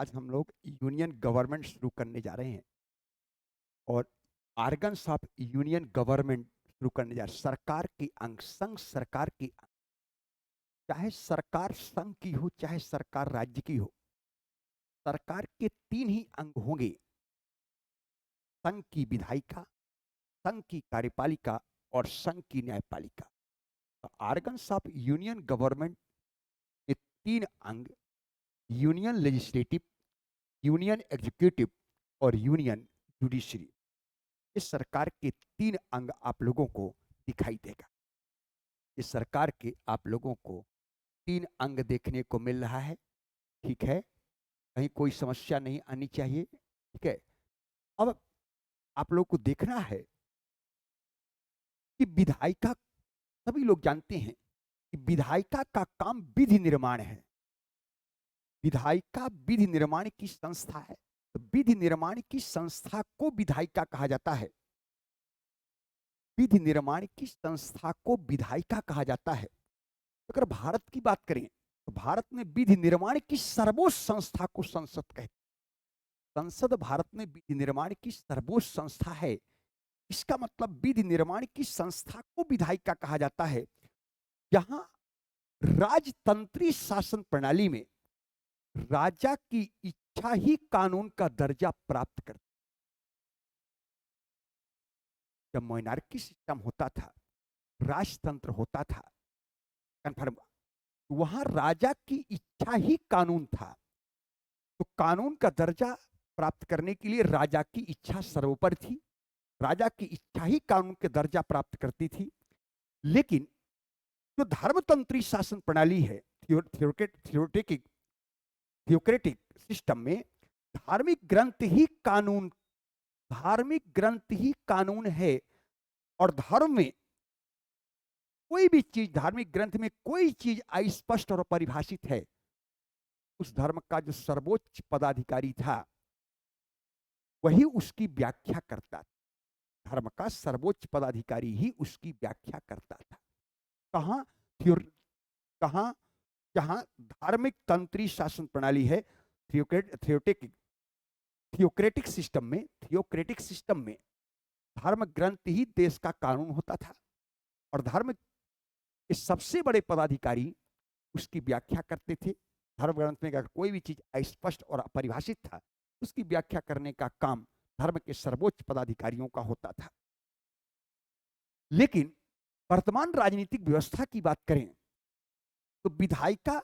आज हम लोग यूनियन गवर्नमेंट शुरू करने जा रहे हैं और आर्गन्स ऑफ यूनियन गवर्नमेंट शुरू करने जा रहे हैं। सरकार के अंग, संघ सरकार के अंग, चाहे सरकार संघ की हो चाहे सरकार राज्य की हो, सरकार के तीन ही अंग होंगे। संघ की विधायिका, संघ की कार्यपालिका और संघ की न्यायपालिका। आर्गन्स ऑफ यूनियन गवर्नमेंट के तीन अंग, यूनियन लेजिस्लेटिव, यूनियन एग्जीक्यूटिव और यूनियन जुडिशरी। इस सरकार के तीन अंग आप लोगों को दिखाई देगा। इस सरकार के आप लोगों को तीन अंग देखने को मिल रहा है। ठीक है, कहीं कोई समस्या नहीं आनी चाहिए। ठीक है, अब आप लोग को देखना है कि विधायिका, सभी लोग जानते हैं कि विधायिका का काम विधि निर्माण है। विधायिका विधि निर्माण की संस्था है, तो विधि निर्माण की संस्था को विधायिका कहा जाता है। विधि निर्माण की संस्था को विधायिका कहा जाता है। अगर भारत की बात करें तो भारत में विधि निर्माण की सर्वोच्च संस्था को संसद कहते हैं। संसद भारत में विधि निर्माण की सर्वोच्च संस्था है। इसका मतलब विधि निर्माण की संस्था को विधायिका कहा जाता है। जहां राजतंत्री शासन प्रणाली में राजा की इच्छा ही कानून का दर्जा प्राप्त करती। जब मोनार्की सिस्टम होता था, राजतंत्र होता था, कन्फर्म, वहां राजा की इच्छा ही कानून था। तो कानून का दर्जा प्राप्त करने के लिए राजा की इच्छा सर्वोपरि थी। राजा की इच्छा ही कानून के दर्जा प्राप्त करती थी। लेकिन जो धर्मतंत्री शासन प्रणाली है, थियोक्रेटिक सिस्टम में धार्मिक ग्रंथ ही कानून, धार्मिक ग्रंथ ही कानून है। और धर्म में कोई भी चीज, धार्मिक ग्रंथ में कोई चीज अस्पष्ट और परिभाषित है, उस धर्म का जो सर्वोच्च पदाधिकारी था वही उसकी व्याख्या करता था। धर्म का सर्वोच्च पदाधिकारी ही उसकी व्याख्या करता था। कहां कहां, जहां धार्मिक तंत्री शासन प्रणाली है, थियोक्रेटिक सिस्टम में, थियोक्रेटिक सिस्टम में धर्म ग्रंथ ही देश का कानून होता था और धर्म के सबसे बड़े पदाधिकारी उसकी व्याख्या करते थे। धर्म ग्रंथ में अगर कोई भी चीज अस्पष्ट और अपरिभाषित था, उसकी व्याख्या करने का काम धर्म के सर्वोच्च पदाधिकारियों का होता था। लेकिन वर्तमान राजनीतिक व्यवस्था की बात करें तो विधायिका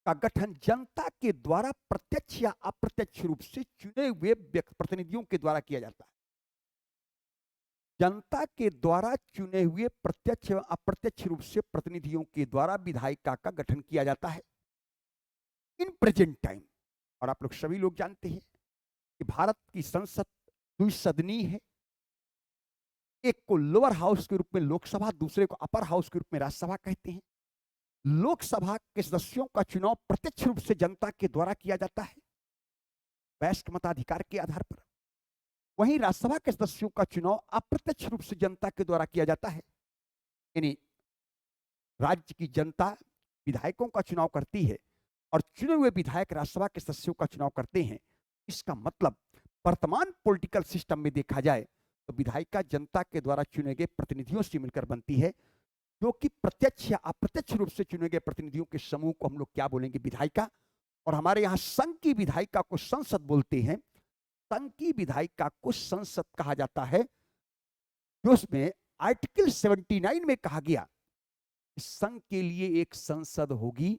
का गठन जनता के द्वारा प्रत्यक्ष या अप्रत्यक्ष रूप से चुने हुए प्रतिनिधियों के द्वारा किया जाता है। जनता के द्वारा चुने हुए प्रत्यक्ष एवं अप्रत्यक्ष रूप से प्रतिनिधियों के द्वारा विधायिका का गठन किया जाता है इन प्रेजेंट टाइम। और आप लोग सभी लोग जानते हैं कि भारत की संसद द्विसदनीय है। एक को लोअर हाउस के रूप में लोकसभा, दूसरे को अपर हाउस के रूप में राज्यसभा कहते हैं। लोकसभा के सदस्यों का चुनाव प्रत्यक्ष रूप से जनता के द्वारा किया जाता है, वयस्क मताधिकार के आधार पर। वहीं राज्यसभा के सदस्यों का चुनाव अप्रत्यक्ष रूप से जनता के द्वारा किया जाता है। यानी राज्य की जनता विधायकों का चुनाव करती है और चुने हुए विधायक राज्यसभा के सदस्यों का चुनाव करते हैं। इसका मतलब वर्तमान पॉलिटिकल सिस्टम में देखा जाए तो विधायिका जनता के द्वारा चुने गए प्रतिनिधियों से मिलकर बनती है, जो कि प्रत्यक्ष या अप्रत्यक्ष रूप से चुने गए प्रतिनिधियों के समूह को हम लोग क्या बोलेंगे, विधायिका। और हमारे यहाँ संघ की विधायिका को संसद बोलते हैं। संघ की विधायिका को संसद कहा जाता है, जो उसमें आर्टिकल 79 में कहा गया संघ के लिए एक संसद होगी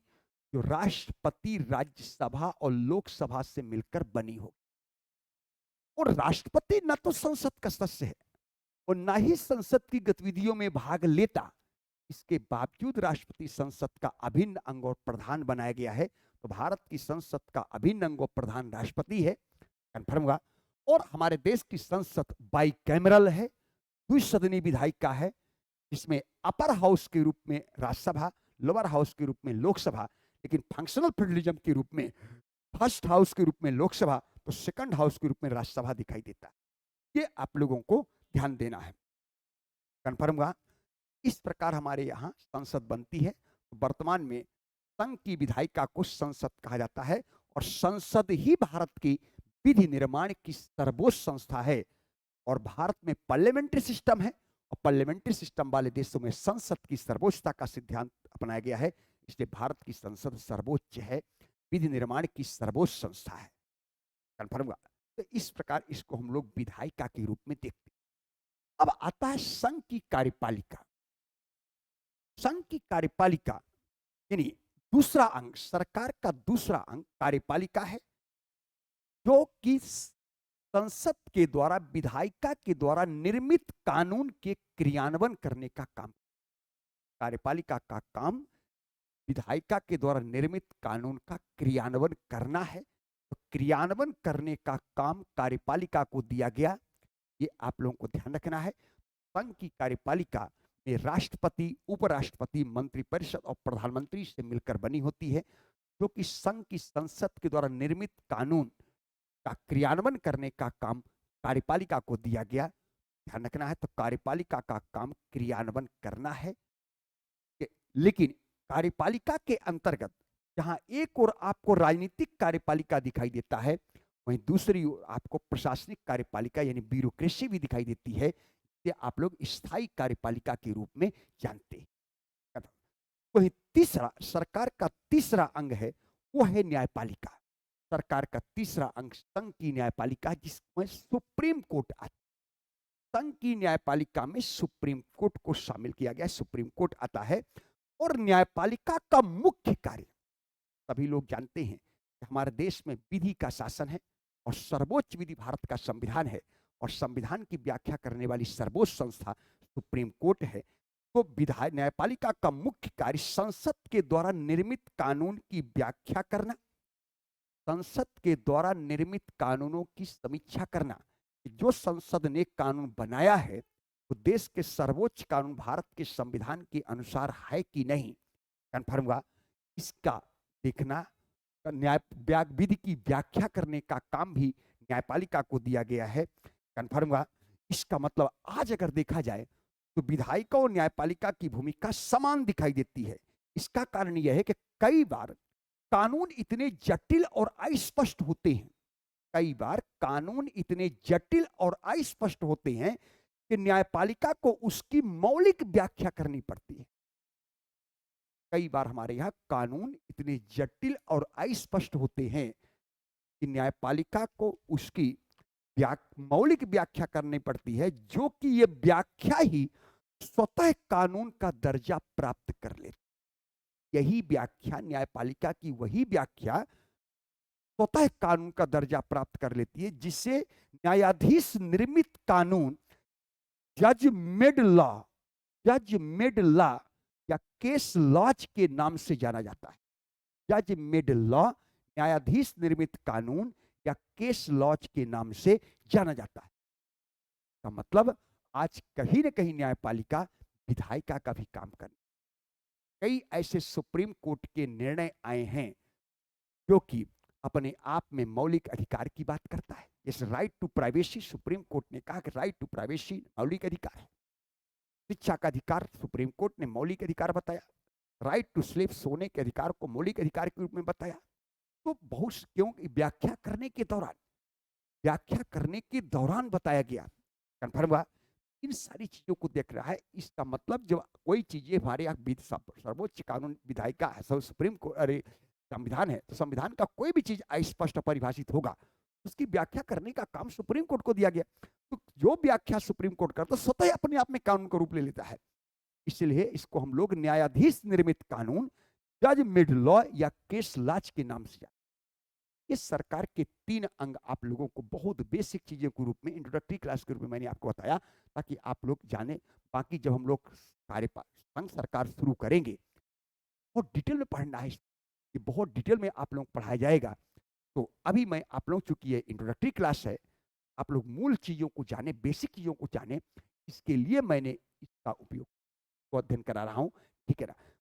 जो राष्ट्रपति, राज्यसभा और लोकसभा से मिलकर बनी हो। और राष्ट्रपति न तो संसद का सदस्य है और न ही संसद की गतिविधियों में भाग लेता, इसके बावजूद राष्ट्रपति संसद का अभिन्न अंग और प्रधान बनाया गया है। तो भारत की संसद का अभिन्न अंग और प्रधान राष्ट्रपति है, कन्फर्म हुआ। और हमारे देश की संसद बाइकैमरल है, द्विसदनीय विधायिका है, जिसमें अपर हाउस के रूप में राज्यसभा, लोअर हाउस के रूप में लोकसभा, लेकिन फंक्शनल फेडरलिज्म के रूप में फर्स्ट हाउस के रूप में लोकसभा तो सेकंड हाउस के रूप में राज्यसभा दिखाई देता है। ये आप लोगों को ध्यान देना है, कन्फर्म हुआ। इस प्रकार हमारे यहाँ संसद बनती है। वर्तमान में संघ की विधायिका को संसद कहा जाता है और संसद ही भारत की विधि निर्माण की सर्वोच्च संस्था है। और भारत में पार्लियामेंट्री सिस्टम है और पार्लियामेंट्री सिस्टम वाले देशों में संसद की सर्वोच्चता का सिद्धांत अपनाया गया है। इसलिए भारत की संसद सर्वोच्च है, विधि निर्माण की सर्वोच्च संस्था है। कन्फर्म हुआ? तो इस प्रकार इसको हम लोग विधायिका के रूप में देखते हैं। अब आता है संघ की कार्यपालिका। संघ की कार्यपालिका यानी दूसरा अंग, सरकार का दूसरा अंग कार्यपालिका है, जो कि संसद के द्वारा, विधायिका के द्वारा निर्मित कानून के क्रियान्वयन करने का काम। कार्यपालिका का काम विधायिका के द्वारा निर्मित कानून का क्रियान्वयन करना है। तो क्रियान्वयन करने का काम कार्यपालिका को दिया गया, ये आप लोगों को ध्यान रखना है। संघ की कार्यपालिका में राष्ट्रपति, उपराष्ट्रपति, मंत्रिपरिषद और प्रधानमंत्री से मिलकर बनी होती है, जो कि संघ की संसद के द्वारा निर्मित कानून का क्रियान्वयन करने का काम कार्यपालिका को दिया गया। ध्यान रखना है। तो कार्यपालिका का काम क्रियान्वयन करना है। लेकिन कार्यपालिका के अंतर्गत जहां एक ओर आपको राजनीतिक कार्यपालिका दिखाई देता है, वहीं दूसरी ओर आपको प्रशासनिक कार्यपालिका यानी ब्यूरोक्रेसी भी दिखाई देती है, जिसे आप लोग स्थायी कार्यपालिका के रूप में जानते हैं। वहीं तीसरा, सरकार का तीसरा अंग है, वो है न्यायपालिका। सरकार का तीसरा अंग संघ की न्यायपालिका, जिसमें सुप्रीम कोर्ट आता है। संघ की न्यायपालिका में सुप्रीम कोर्ट को शामिल किया गया। सुप्रीम कोर्ट आता है और न्यायपालिका का मुख्य कार्य, सभी लोग जानते हैं कि हमारे देश में विधि का शासन है और सर्वोच्च विधि भारत का संविधान है, और संविधान की व्याख्या करने वाली सर्वोच्च संस्था सुप्रीम कोर्ट है। तो विधायक न्यायपालिका का मुख्य कार्य संसद के द्वारा निर्मित कानून की व्याख्या करना, संसद के द्वारा निर्मित कानूनों की समीक्षा करना, जो संसद ने कानून बनाया है वो देश के सर्वोच्च कानून भारत के संविधान के अनुसार है कि नहीं, कन्फर्म हुआ, इसका देखना। न्याय विधि की व्याख्या करने का काम भी न्यायपालिका को दिया गया है। कन्फर्म हुआ। इसका मतलब आज अगर देखा जाए तो विधायिका और न्यायपालिका की भूमिका समान दिखाई देती है। इसका कारण यह है कि कई बार कानून इतने जटिल और अस्पष्ट होते हैं, कई बार कानून इतने जटिल और अस्पष्ट होते हैं कि न्यायपालिका को उसकी मौलिक व्याख्या करनी पड़ती है। कई बार हमारे यहाँ कानून इतने जटिल और अस्पष्ट होते हैं कि न्यायपालिका को उसकी मौलिक व्याख्या करनी पड़ती है, जो कि ये व्याख्या ही स्वतः कानून का दर्जा प्राप्त कर लेती। यही व्याख्या, न्यायपालिका की वही व्याख्या स्वतः कानून का दर्जा प्राप्त कर लेती है, जिसे न्यायाधीश निर्मित कानून, जज मेड लॉ, जज मेड लॉ या केस लॉज के नाम से जाना जाता है। जज मेड लॉ, न्यायाधीश निर्मित कानून या केस लॉज के नाम से जाना जाता है। का मतलब आज कहीं न कहीं न्यायपालिका विधायिका का भी काम कर, कई ऐसे सुप्रीम कोर्ट के निर्णय आए हैं जो कि अपने आप में मौलिक अधिकार की बात करता है। जैसे right to privacy, supreme court ने कहा कि राइट टू प्राइवेसी मौलिक अधिकार है। शिक्षा का अधिकार सुप्रीम कोर्ट ने मौलिक अधिकार बताया। राइट टू स्लीप, सोने के अधिकार को मौलिक अधिकार के रूप में बताया। तो बहुत क्यों व्याख्या करने के दौरान बताया गया। कन्फर्म हुआ। इन सारी चीजों को देख रहा है। इसका मतलब जब कोई चीजें हमारे यहाँ सर्वोच्च कानून विधायिका है, सुप्रीम कोर्ट, अरे संविधान है, तो संविधान का कोई भी चीज अस्पष्ट परिभाषित होगा, उसकी व्याख्या करने का काम सुप्रीम कोर्ट को दिया गया। तो जो व्याख्या सुप्रीम कोर्ट करता है स्वतः अपने आप में कानून का रूप ले लेता है। इसलिए इसको हम लोग न्यायाधीश निर्मित कानून, जज मेड लॉ या केस लॉज के नाम से। ये सरकार के 3 अंग आप लोगों को बहुत बेसिक चीजों के रूप में, इंट्रोडक्टरी क्लास के रूप में मैंने आपको बताया, ताकि आप लोग जाने। बाकी जब हम लोग संघ सरकार शुरू करेंगे, बहुत डिटेल में पढ़ना है, ये बहुत डिटेल में आप लोग पढ़ाया जाएगा। तो अभी मैं आप लोग, चूंकि ये इंट्रोडक्टरी क्लास है, आप लोग मूल चीजों को जाने, बेसिक चीजों को जाने, इसके लिए मैंने इसका उपयोग को अध्ययन करा रहा हूं। ठीक है ना।